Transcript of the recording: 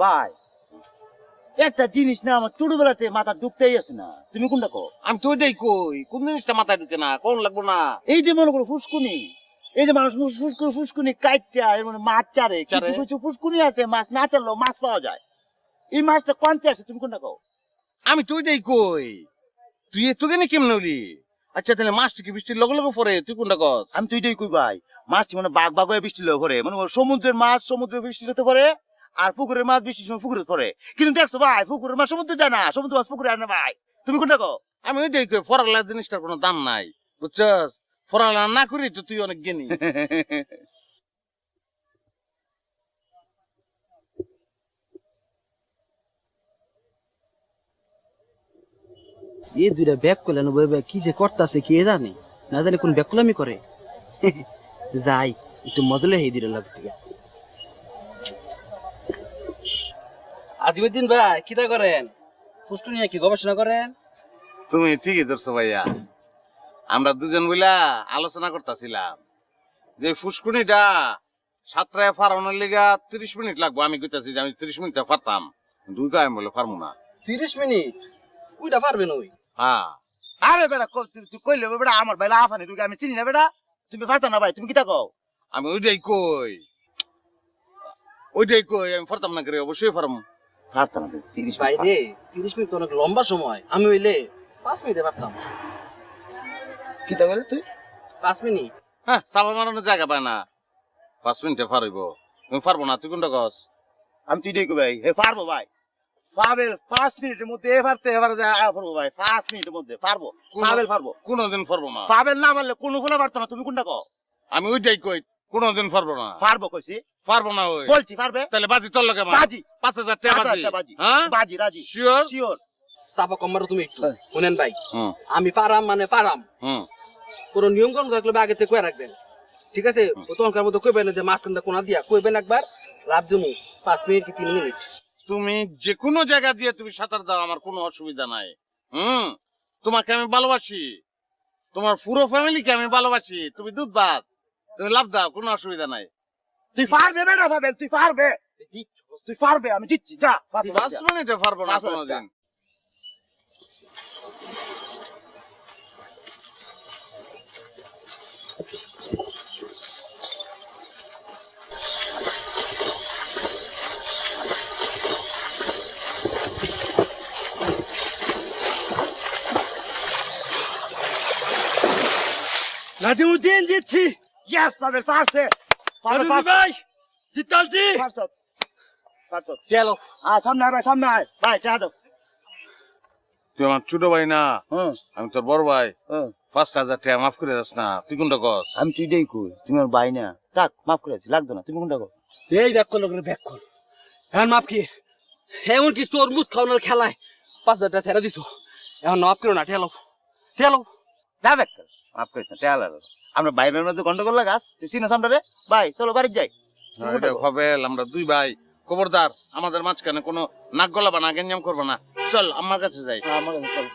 ভাই একটা জিনিস না আমার ছোটবেলাতে মাথা ঢুকতেই আছে না, তুমি কোনটা কো? আমি তো ওইটাই কই, কোন জিনিসটা মাথায় ঢুকে না, কোন লাগবো না। এই যে মনে করো ফুসকুনি, এই যে মানুষ ফুসকুনি কাইটা এর মানে মাছ চারে, চারে? কিছু কিছু ফুসকুনি আছে মাছ না চারলেও মাছ পাওয়া যায়। এই মাছটা কোনতে আছে, তুমি কোনটা কো? আমি তো ওইটাই কই, তুই এত কেন কেমন হলি? আচ্ছা তাহলে মাছটা কি বৃষ্টির লগে লগে পরে, তুই কোনটা কস? আমি তো এটাই কই ভাই, মাছটি মানে বাঘ বাঘ হয়ে বৃষ্টি লোক করে, মানে সমুদ্রের মাছ সমুদ্রে বৃষ্টি হতে পারে, আর পুকুরের মাছ বৃষ্টির সময় পুকুরে পড়ে। কিন্তু দেখছো ভাই, পুকুরের মাছ সমুদ্রে যায় না, সমুদ্র মাছ পুকুরে আনে ভাই। তুমি কোনটা কো? আমি ওইটাই কই, ফরালা জিনিসটার কোনো দাম নাই, বুঝছস? ফরালা না করি তো তুই অনেক জ্ঞানী। এই দুইটা ব্যাগ করলেন কি যে করতেছে কে জানে, না জানি কোন ব্যাকুলামি করে। যাই একটু মজলে হয়ে দিল লাগে। আজিমুদ্দিন ভাই কিটা করেন? ফুষ্টু নিয়ে কি গবেষণা করেন? তুমি ঠিকই ধরছো ভাইয়া, আমরা দুজন বইলা আলোচনা করতেছিলাম যে ফুসকুনিটা সাতটায় ফারানোর লিগা 30 মিনিট লাগবো। আমি কইতাছি যে আমি 30 মিনিটে পারতাম, দুই গায়ে বলে পারবো না। 30 মিনিট ওইটা পারবেন? ওই হ্যাঁ আরে বেটা তুই কইলে বেটা আমার বেলা আফানি, তুই আমি চিনি না বেটা, তুমি পারতা না ভাই, তুমি কিটা কও? আমি ওইটাই কই আমি পারতাম না করে, অবশ্যই পারবো। পারতা না 30 ভাই রে, 30 মিনিট তো অনেক লম্বা সময়। আমি হইলে 5 মিনিটে পারতাম। কিটা বলে তুই? 5 মিনিট? হ্যাঁ, চাপা মারানোর জায়গা পায় না, 5 মিনিটে পারিব। তুমি পারবো না, তুই কোনটা কস? আমি তুই দেখো ভাই, হে পারবো ভাই, পাবেল 5 মিনিটের মধ্যে পারতে এবারে পারবো ভাই, 5 মিনিটের মধ্যে পারবো, পাবেল পারবো। কোনদিন পারবো না। পাবেল না পারলে কোনো কোনো পারতো না, তুমি কোনটা কও? আমি ওইটাই কই, কোনদিন পারবো না। পারবো কইছি, পারবো না। ওই বলছি পারবে। তাহলে বাজি তোর লগে বাজি 5,000 টাকা বাজি। বাজি হ্যাঁ বাজি রাজি, শিওর? শিওর। চাপা কম মারো তুমি একটু। হ্যাঁ। শুনেন ভাই, হুম আমি পারাম মানে পারাম, হুম কোনো নিয়ম কানুন থাকলে আগে থেকে কয়ে রাখবেন, ঠিক আছে? তখনকার মতো কইবেন যে মাছ কান্দা কোনা দিয়া কইবেন একবার, লাভ জমু 5 মিনিট কি 3 মিনিট। তুমি যে কোনো জায়গা দিয়ে তুমি সাঁতার দাও, আমার কোনো অসুবিধা নাই। তোমাকে আমি ভালোবাসি, তোমার পুরো ফ্যামিলিকে আমি ভালোবাসি। তুমি দুধ ভাত, তুমি লাভ দাও, কোনো অসুবিধা নাই। তুই পারবে বেটা পাবেল, তুই পারবে, তুই পারবে, আমি দিচ্ছি, যা 5 5 মিনিটে পারবো না 5 মিনিট কোনোদিন। নাজিমুদ্দিন জিতছি। ইয়েস পাবেল, পারছে পাবেল, ভাই জিতালছি। পারছ পারছ। গেল। সামনে আয় ভাই, সামনে আয় ভাই, চা দাও। তুই আমার ছোট ভাই না, হ্যাঁ আমি তোর বড় ভাই। হ্যাঁ, 5,000 টাকা মাফ করে যাস না, তুই কোনটা কস? আমি তুই দেই কই, তুমি আমার ভাই না, থাক মাফ করেছি, লাগতো না, তুমি কোনটা কও? এই ব্যাক করলো করে ব্যাক কর। এখন মাপ কি? এমন কি তরমুজ খাওয়ানোর খেলায় 5,000 টাকা ছেড়ে দিছো, এখন মাপ করো না। ঠেলো ঠেলো। যাবে মাফ করিস না, টেয়াল আমরা বাইরের মধ্যে গন্ডগোল লাগাস, তুই চিনো সামনে রে ভাই, চলো বাড়ি যাই। ফাবেল, আমরা দুই ভাই, খবরদার আমাদের মাঝখানে কোনো নাক গলাবা না, গেঞ্জাম করবা না। চল আমার কাছে যাই। আমার চলো।